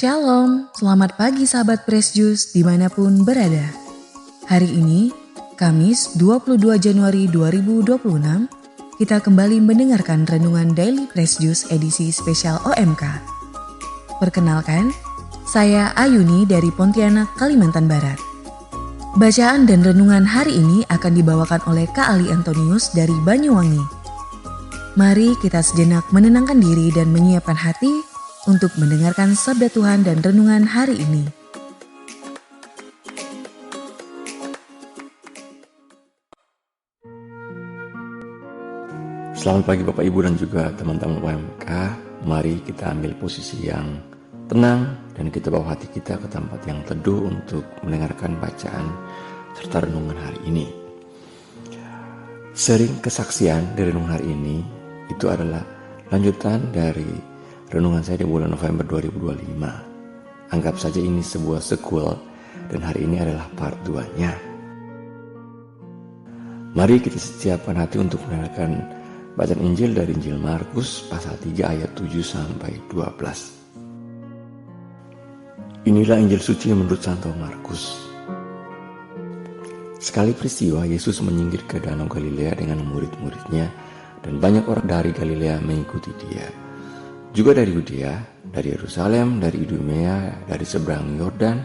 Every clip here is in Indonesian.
Shalom, selamat pagi sahabat Fresh Juice dimanapun berada. Hari ini, Kamis 22 Januari 2026, kita kembali mendengarkan renungan Daily Fresh Juice edisi spesial OMK. Perkenalkan, saya Ayuni dari Pontianak, Kalimantan Barat. Bacaan dan renungan hari ini akan dibawakan oleh Kak Ali Antonius dari Banyuwangi. Mari kita sejenak menenangkan diri dan menyiapkan hati untuk mendengarkan sabda Tuhan dan renungan hari ini. Selamat pagi Bapak Ibu dan juga teman-teman OMK. Mari kita ambil posisi yang tenang dan kita bawa hati kita ke tempat yang teduh untuk mendengarkan bacaan serta renungan hari ini. Sering kesaksian di renungan hari ini itu adalah lanjutan dari renungan saya di bulan November 2025. Anggap saja ini sebuah sequel dan hari ini adalah part 2-nya. Mari kita siapkan hati untuk mendengarkan bacaan Injil dari Injil Markus pasal 3 ayat 7 sampai 12. Inilah Injil suci menurut Santo Markus. Sekali peristiwa Yesus menyinggir ke Danau Galilea dengan murid-muridnya dan banyak orang dari Galilea mengikuti dia. Juga dari Yudea, dari Yerusalem, dari Idumea, dari seberang Yordan,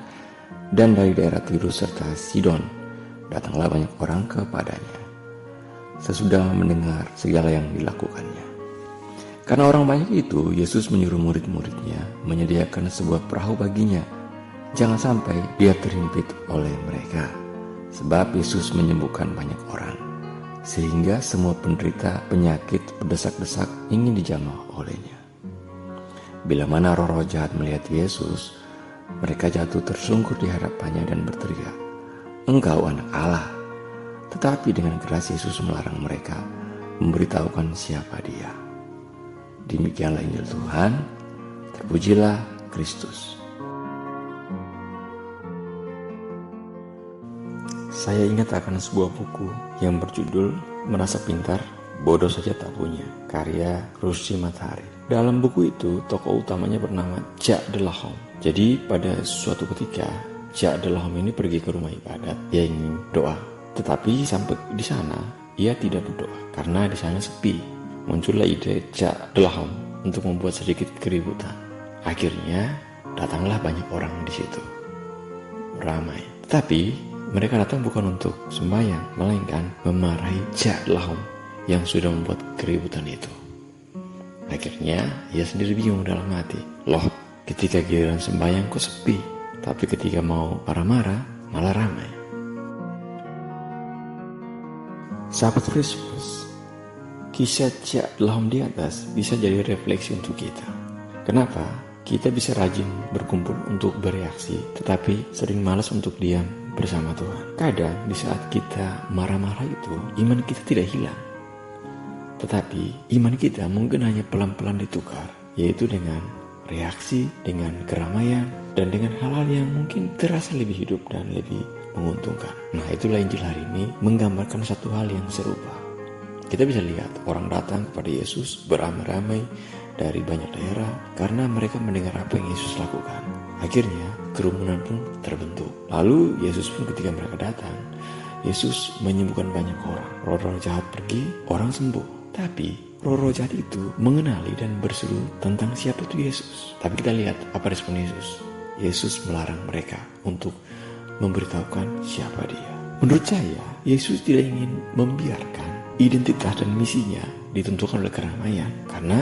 dan dari daerah Tirus serta Sidon, datanglah banyak orang kepadanya. Sesudah mendengar segala yang dilakukannya. Karena orang banyak itu, Yesus menyuruh murid-muridnya menyediakan sebuah perahu baginya. Jangan sampai dia terhimpit oleh mereka, sebab Yesus menyembuhkan banyak orang, sehingga semua penderita penyakit berdesak-desak ingin dijamah olehnya. Bila mana roh-roh jahat melihat Yesus, mereka jatuh tersungkur di hadapannya dan berteriak, "Engkau anak Allah." Tetapi dengan keras Yesus melarang mereka memberitahukan siapa dia. Demikianlah Injil Tuhan, terpujilah Kristus. Saya ingat akan sebuah buku yang berjudul Merasa Pintar, Bodoh Saja Tak Punya, karya Rusdi Matahari. Dalam buku itu, tokoh utamanya bernama Jacques de la Homme. Jadi pada suatu ketika, Jacques de la Homme ini pergi ke rumah ibadat. Dia ingin doa, tetapi sampai di sana, ia tidak berdoa karena di sana sepi. Muncullah ide Jacques de la Homme untuk membuat sedikit keributan. Akhirnya, datanglah banyak orang di situ. Ramai. Tetapi, mereka datang bukan untuk sembahyang, melainkan memarahi Jacques de la Homme yang sudah membuat keributan itu. Akhirnya ia sendiri bingung dalam hati. Loh, ketika giliran sembahyang kok sepi, tapi ketika mau marah-marah malah ramai. Sahabat Kristus, kisah Jacques de la Homme di atas bisa jadi refleksi untuk kita. Kenapa? Kita bisa rajin berkumpul untuk bereaksi, tetapi sering malas untuk diam bersama Tuhan. Kadang di saat kita marah-marah itu, iman kita tidak hilang. Tetapi iman kita mungkin hanya pelan-pelan ditukar, yaitu dengan reaksi, dengan keramaian, dan dengan hal-hal yang mungkin terasa lebih hidup dan lebih menguntungkan. Nah, itulah Injil hari ini menggambarkan satu hal yang serupa. Kita bisa lihat orang datang kepada Yesus beramai-ramai dari banyak daerah karena mereka mendengar apa yang Yesus lakukan. Akhirnya kerumunan pun terbentuk. Lalu Yesus pun ketika mereka datang, Yesus menyembuhkan banyak orang. Roh-roh jahat pergi, orang sembuh. Tapi roh-roh jahat itu mengenali dan berseru tentang siapa itu Yesus. Tapi kita lihat apa respon Yesus. Yesus melarang mereka untuk memberitahukan siapa dia. Menurut saya, Yesus tidak ingin membiarkan identitas dan misinya ditentukan oleh keramaian. Karena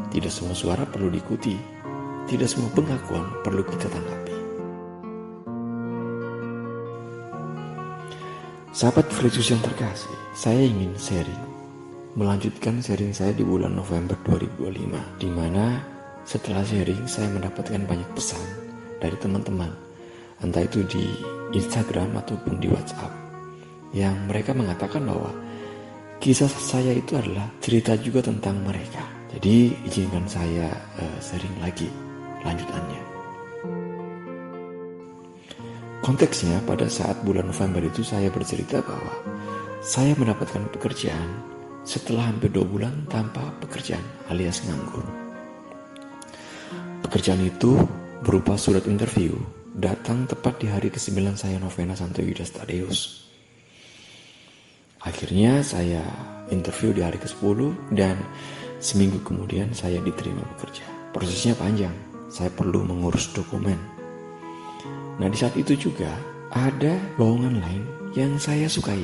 tidak semua suara perlu diikuti. Tidak semua pengakuan perlu kita tanggapi. Sahabat Kristus yang terkasih, saya ingin melanjutkan sharing saya di bulan November 2025, di mana setelah sharing saya mendapatkan banyak pesan dari teman-teman, entah itu di Instagram ataupun di WhatsApp, yang mereka mengatakan bahwa kisah saya itu adalah cerita juga tentang mereka. Jadi izinkan saya sharing lagi lanjutannya. Konteksnya pada saat bulan November itu saya bercerita bahwa saya mendapatkan pekerjaan setelah hampir 2 bulan tanpa pekerjaan alias nganggur. Pekerjaan itu berupa surat interview datang tepat di hari ke-9 saya novena Santo Yudas Tadeus. Akhirnya saya interview di hari ke-10 dan seminggu kemudian saya diterima bekerja. Prosesnya panjang, saya perlu mengurus dokumen. Nah, di saat itu juga ada lowongan lain yang saya sukai,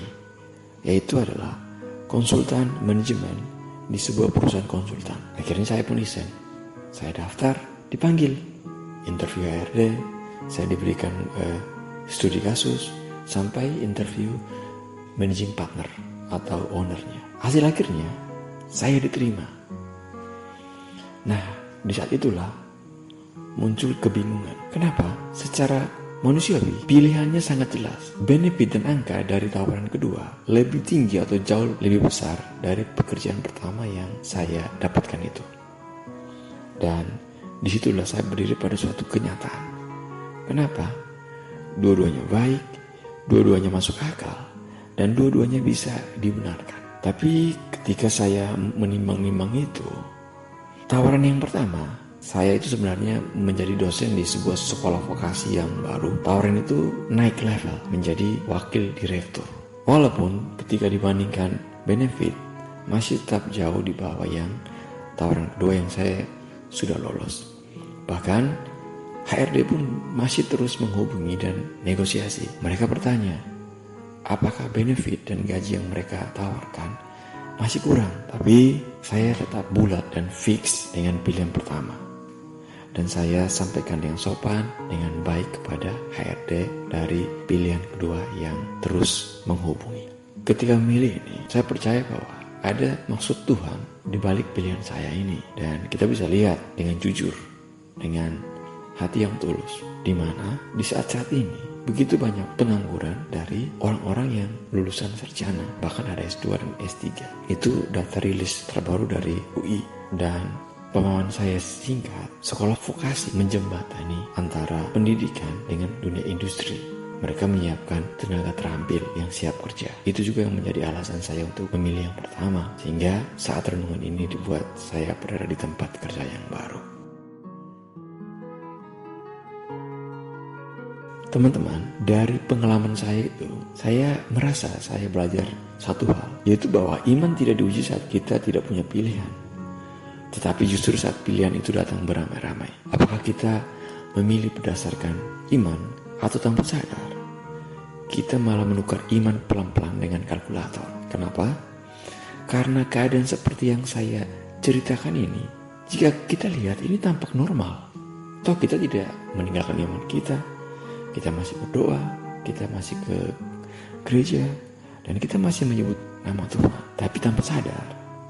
yaitu adalah konsultan manajemen di sebuah perusahaan konsultan. Akhirnya saya pun resign. Saya daftar, dipanggil, interview HRD, saya diberikan studi kasus, sampai interview managing partner atau ownernya. Hasil akhirnya saya diterima. Nah, di saat itulah muncul kebingungan. Kenapa? Secara manusiawi, pilihannya sangat jelas. Benefit dan angka dari tawaran kedua lebih tinggi atau jauh lebih besar dari pekerjaan pertama yang saya dapatkan itu. Dan disitulah saya berdiri pada suatu kenyataan. Kenapa? Dua-duanya baik, dua-duanya masuk akal, dan dua-duanya bisa dibenarkan. Tapi ketika saya menimbang-nimbang itu, tawaran yang pertama, saya itu sebenarnya menjadi dosen di sebuah sekolah vokasi yang baru. Tawaran itu naik level menjadi wakil direktur. Walaupun ketika dibandingkan benefit masih tetap jauh di bawah yang tawaran kedua yang saya sudah lolos. Bahkan HRD pun masih terus menghubungi dan negosiasi. Mereka bertanya, apakah benefit dan gaji yang mereka tawarkan masih kurang? Tapi saya tetap bulat dan fix dengan pilihan pertama. Dan saya sampaikan dengan sopan, dengan baik kepada HRD dari pilihan kedua yang terus menghubungi. Ketika memilih ini, saya percaya bahwa ada maksud Tuhan di balik pilihan saya ini. Dan kita bisa lihat dengan jujur, dengan hati yang tulus, di mana di saat-saat ini begitu banyak pengangguran dari orang-orang yang lulusan sarjana, bahkan ada S2 dan S3. Itu data rilis terbaru dari UI. Dan pemahaman saya singkat, sekolah vokasi menjembatani antara pendidikan dengan dunia industri. Mereka menyiapkan tenaga terampil yang siap kerja. Itu juga yang menjadi alasan saya untuk memilih yang pertama. Sehingga saat renungan ini dibuat saya berada di tempat kerja yang baru. Teman-teman, dari pengalaman saya itu, saya merasa saya belajar satu hal, yaitu bahwa iman tidak diuji saat kita tidak punya pilihan, tetapi justru saat pilihan itu datang beramai-ramai. Apakah kita memilih berdasarkan iman atau tanpa sadar? Kita malah menukar iman pelan-pelan dengan kalkulator. Kenapa? Karena keadaan seperti yang saya ceritakan ini, jika kita lihat ini tampak normal. Toh kita tidak meninggalkan iman kita. Kita masih berdoa, kita masih ke gereja, dan kita masih menyebut nama Tuhan. Tapi tanpa sadar,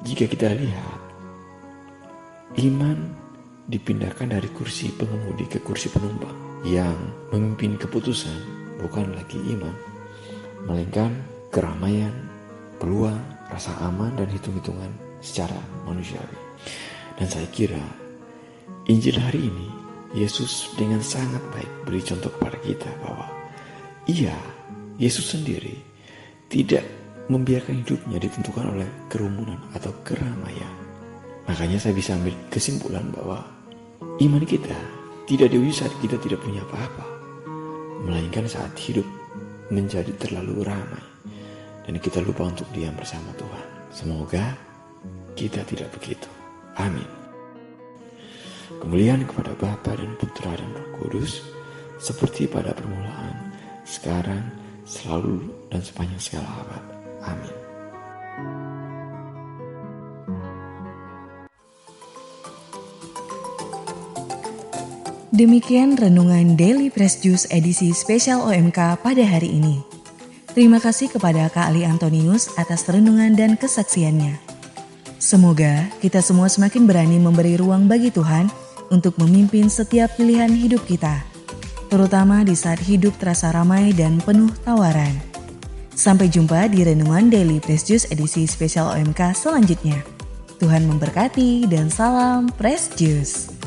jika kita lihat, iman dipindahkan dari kursi pengemudi ke kursi penumpang. Yang memimpin keputusan bukan lagi iman, melainkan keramaian, peluang, rasa aman, dan hitung-hitungan secara manusiawi. Dan saya kira Injil hari ini, Yesus dengan sangat baik beri contoh kepada kita bahwa Yesus sendiri tidak membiarkan hidupnya ditentukan oleh kerumunan atau keramaian. Makanya saya bisa ambil kesimpulan bahwa iman kita tidak diuji saat kita tidak punya apa-apa, melainkan saat hidup menjadi terlalu ramai dan kita lupa untuk diam bersama Tuhan. Semoga kita tidak begitu. Amin. Kemuliaan kepada Bapa dan Putra dan Roh Kudus, seperti pada permulaan, sekarang, selalu, dan sepanjang segala abad. Amin. Demikian renungan Daily Fresh Juice edisi spesial OMK pada hari ini. Terima kasih kepada Kak Ali Antonius atas renungan dan kesaksiannya. Semoga kita semua semakin berani memberi ruang bagi Tuhan untuk memimpin setiap pilihan hidup kita, terutama di saat hidup terasa ramai dan penuh tawaran. Sampai jumpa di renungan Daily Fresh Juice edisi spesial OMK selanjutnya. Tuhan memberkati dan salam Fresh Juice.